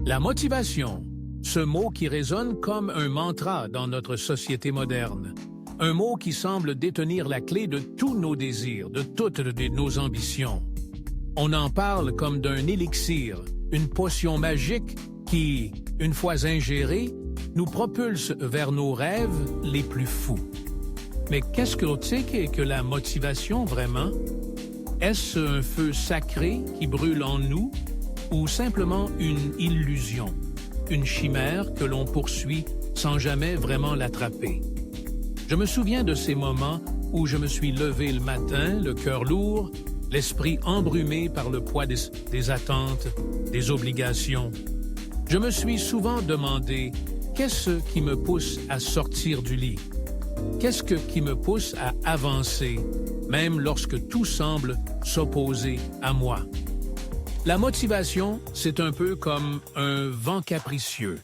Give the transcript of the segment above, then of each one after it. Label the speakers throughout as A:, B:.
A: La motivation, ce mot qui résonne comme un mantra dans notre société moderne. Un mot qui semble détenir la clé de tous nos désirs, de toutes nos ambitions. On en parle comme d'un élixir, une potion magique qui, une fois ingérée, nous propulse vers nos rêves les plus fous. Mais qu'est-ce que la motivation vraiment? Est-ce un feu sacré qui brûle en nous ou simplement une illusion, une chimère que l'on poursuit sans jamais vraiment l'attraper? Je me souviens de ces moments où je me suis levé le matin, le cœur lourd, l'esprit embrumé par le poids des attentes, des obligations. Je me suis souvent demandé, qu'est-ce qui me pousse à sortir du lit? Qu'est-ce qui me pousse à avancer, même lorsque tout semble s'opposer à moi? La motivation, c'est un peu comme un vent capricieux.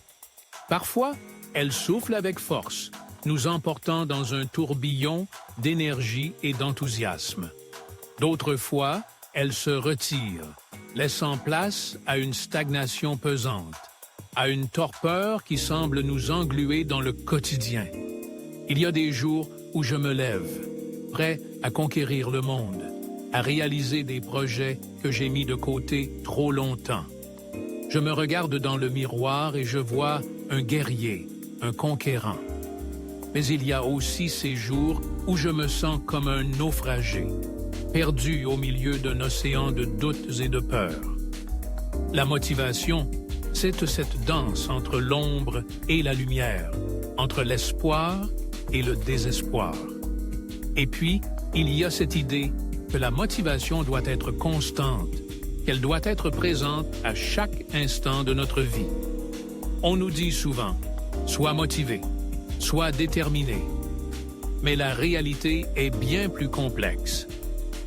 A: Parfois, elle souffle avec force, nous emportant dans un tourbillon d'énergie et d'enthousiasme. D'autres fois, elle se retire, laissant place à une stagnation pesante, à une torpeur qui semble nous engluer dans le quotidien. Il y a des jours où je me lève, prêt à conquérir le monde, à réaliser des projets que j'ai mis de côté trop longtemps. Je me regarde dans le miroir et je vois un guerrier, un conquérant. Mais il y a aussi ces jours où je me sens comme un naufragé, perdu au milieu d'un océan de doutes et de peurs. La motivation, c'est cette danse entre l'ombre et la lumière, entre l'espoir et le désespoir. Et puis, il y a cette idée que la motivation doit être constante, qu'elle doit être présente à chaque instant de notre vie. On nous dit souvent, sois motivé, sois déterminé. Mais la réalité est bien plus complexe.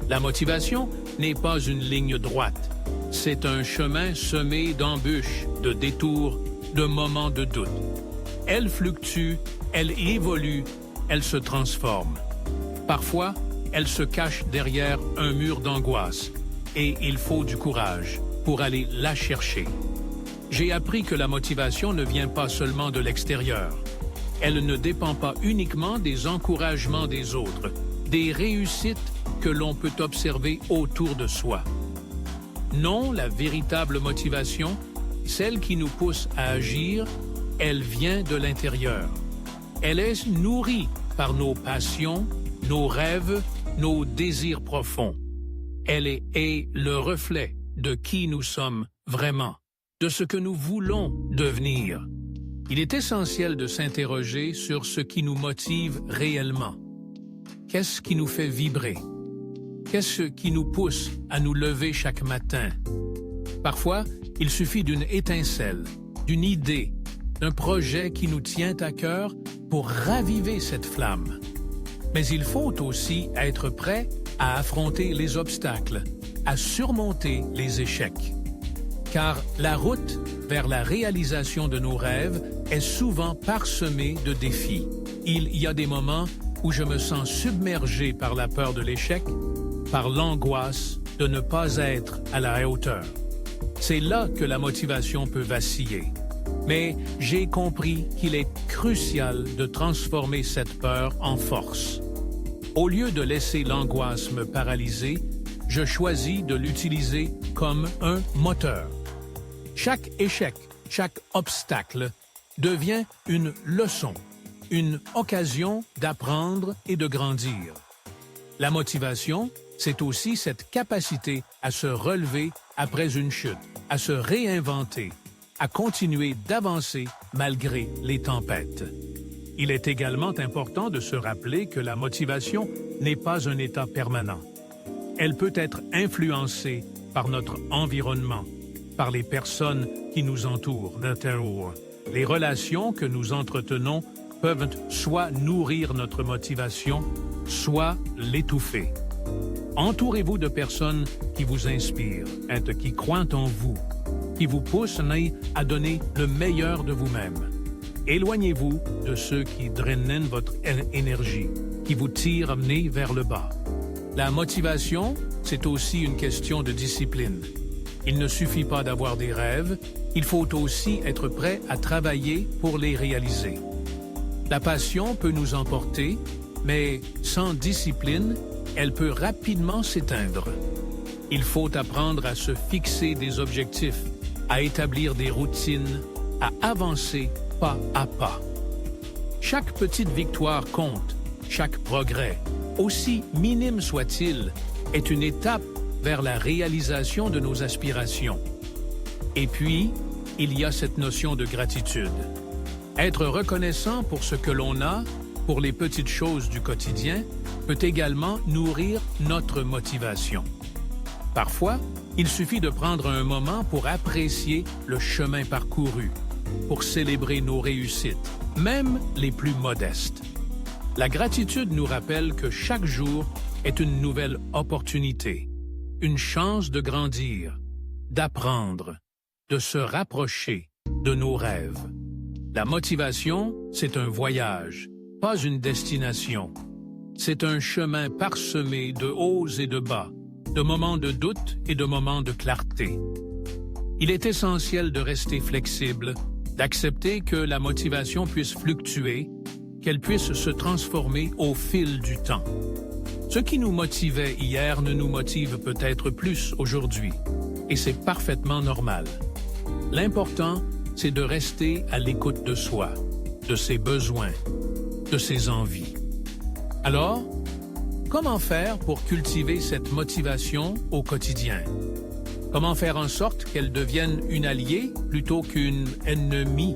A: La motivation n'est pas une ligne droite. C'est un chemin semé d'embûches, de détours, de moments de doute. Elle fluctue, elle évolue, elle se transforme. Parfois, elle se cache derrière un mur d'angoisse et il faut du courage pour aller la chercher. J'ai appris que la motivation ne vient pas seulement de l'extérieur. Elle ne dépend pas uniquement des encouragements des autres, des réussites que l'on peut observer autour de soi. Non, la véritable motivation, celle qui nous pousse à agir, elle vient de l'intérieur. Elle est nourrie par nos passions, nos rêves, nos désirs profonds. Elle est le reflet de qui nous sommes vraiment, de ce que nous voulons devenir. Il est essentiel de s'interroger sur ce qui nous motive réellement. Qu'est-ce qui nous fait vibrer? Qu'est-ce qui nous pousse à nous lever chaque matin? Parfois, il suffit d'une étincelle, d'une idée, d'un projet qui nous tient à cœur pour raviver cette flamme. Mais il faut aussi être prêt à affronter les obstacles, à surmonter les échecs. Car la route vers la réalisation de nos rêves est souvent parsemée de défis. Il y a des moments où je me sens submergé par la peur de l'échec, par l'angoisse de ne pas être à la hauteur. C'est là que la motivation peut vaciller. Mais j'ai compris qu'il est crucial de transformer cette peur en force. Au lieu de laisser l'angoisse me paralyser, je choisis de l'utiliser comme un moteur. Chaque échec, chaque obstacle devient une leçon, une occasion d'apprendre et de grandir. La motivation, c'est aussi cette capacité à se relever après une chute, à se réinventer, à continuer d'avancer malgré les tempêtes. Il est également important de se rappeler que la motivation n'est pas un état permanent. Elle peut être influencée par notre environnement, par les personnes qui nous entourent. Les relations que nous entretenons peuvent soit nourrir notre motivation, soit l'étouffer. Entourez-vous de personnes qui vous inspirent, qui croient en vous, qui vous poussent à donner le meilleur de vous-même. Éloignez-vous de ceux qui drainent votre énergie, qui vous tirent vers le bas. La motivation, c'est aussi une question de discipline. Il ne suffit pas d'avoir des rêves, il faut aussi être prêt à travailler pour les réaliser. La passion peut nous emporter, mais sans discipline, elle peut rapidement s'éteindre. Il faut apprendre à se fixer des objectifs, à établir des routines, à avancer pas à pas. Chaque petite victoire compte, chaque progrès, aussi minime soit-il, est une étape vers la réalisation de nos aspirations. Et puis, il y a cette notion de gratitude. Être reconnaissant pour ce que l'on a, pour les petites choses du quotidien, peut également nourrir notre motivation. Parfois, il suffit de prendre un moment pour apprécier le chemin parcouru, pour célébrer nos réussites, même les plus modestes. La gratitude nous rappelle que chaque jour est une nouvelle opportunité, une chance de grandir, d'apprendre, de se rapprocher de nos rêves. La motivation, c'est un voyage, pas une destination. C'est un chemin parsemé de hauts et de bas, de moments de doute et de moments de clarté. Il est essentiel de rester flexible, d'accepter que la motivation puisse fluctuer, qu'elle puisse se transformer au fil du temps. Ce qui nous motivait hier ne nous motive peut-être plus aujourd'hui, et c'est parfaitement normal. L'important, c'est de rester à l'écoute de soi, de ses besoins, de ses envies. Alors, comment faire pour cultiver cette motivation au quotidien? Comment faire en sorte qu'elle devienne une alliée plutôt qu'une ennemie?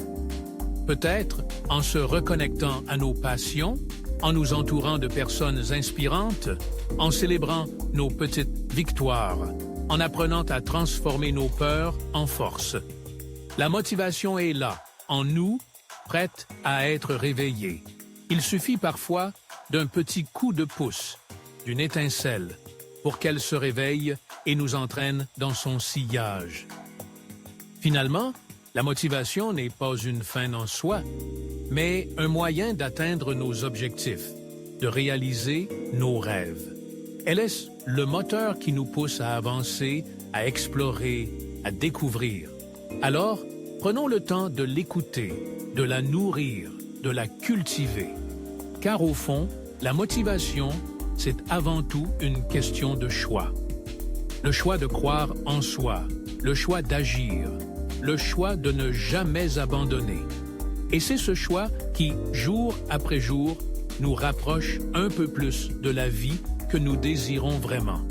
A: Peut-être en se reconnectant à nos passions, en nous entourant de personnes inspirantes, en célébrant nos petites victoires, en apprenant à transformer nos peurs en force. La motivation est là, en nous, prête à être réveillée. Il suffit parfois d'un petit coup de pouce, d'une étincelle, pour qu'elle se réveille et nous entraîne dans son sillage. Finalement, la motivation n'est pas une fin en soi, mais un moyen d'atteindre nos objectifs, de réaliser nos rêves. Elle est le moteur qui nous pousse à avancer, à explorer, à découvrir. Alors, prenons le temps de l'écouter, de la nourrir, de la cultiver. Car au fond, la motivation, c'est avant tout une question de choix. Le choix de croire en soi, le choix d'agir, le choix de ne jamais abandonner. Et c'est ce choix qui, jour après jour, nous rapproche un peu plus de la vie que nous désirons vraiment.